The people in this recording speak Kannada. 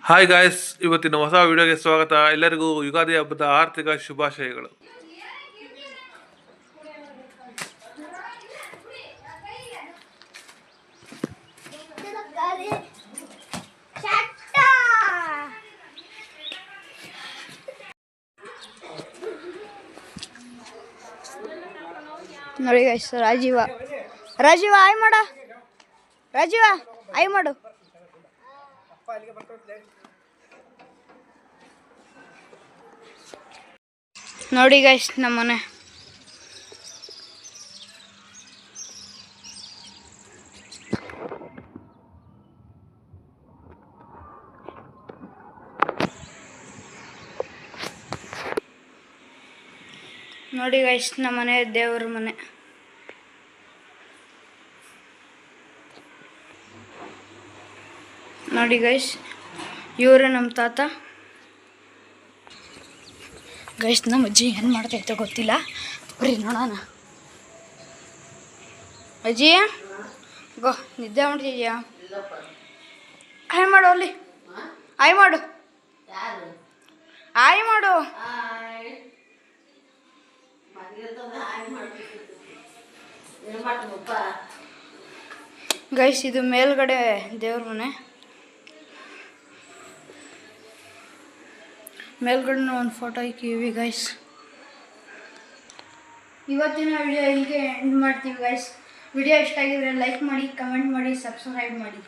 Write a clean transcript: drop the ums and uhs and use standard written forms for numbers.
ಹಾಯ್ ಗಾಯ್ಸ್, ಇವತ್ತಿನ ಹೊಸ ವಿಡಿಯೋಗೆ ಸ್ವಾಗತ. ಎಲ್ಲರಿಗೂ ಯುಗಾದಿ ಹಬ್ಬದ ಆರ್ಥಿಕ ಶುಭಾಶಯಗಳು. ನೋಡಿ ಗೈಸ್, ರಾಜೀವ ಆಯ್ ಮಾಡ, ರಾಜೀವ ಆಯ್ ಮಾಡು. ನೋಡಿ ಗೈಸ್, ನಮ್ಮನೆ ನೋಡಿ ಗೈಸ್, ನಮ್ಮನೆ ದೇವ್ರ ಮನೆ. ನೋಡಿ ಗೈಸ್, ಇವರೇ ನಮ್ಮ ತಾತ. ಗೈಸ್, ನಮ್ಮ ಅಜ್ಜಿ ಏನು ಮಾಡ್ತೈತೆ ಗೊತ್ತಿಲ್ಲ, ಬರ್ರಿ ನೋಡೋಣ. ಅಜ್ಜಿ ಗೋ, ನಿದ್ದೆ ಮಾಡ್ತಿದ್ಯಾ? ಆಯ್ ಮಾಡು, ಅಲ್ಲಿ ಆಯ್ ಮಾಡು, ಆಯ್ ಮಾಡು. ಗೈಸ್, ಇದು ಮೇಲ್ಗಡೆ ದೇವ್ರ ಮನೆ. ಮೇಲ್ಗಡೆ ಒಂದು ಫೋಟೋ ಹಾಕಿವಿ ಗೈಸ್. ಇವತ್ತಿನ ವಿಡಿಯೋ ಇಲ್ಲಿಗೆ ಎಂಡ್ ಮಾಡ್ತೀವಿ ಗೈಸ್. ವಿಡಿಯೋ ಇಷ್ಟ ಆಗಿದ್ರೆ ಲೈಕ್ ಮಾಡಿ, ಕಮೆಂಟ್ ಮಾಡಿ, ಸಬ್ಸ್ಕ್ರೈಬ್ ಮಾಡಿ.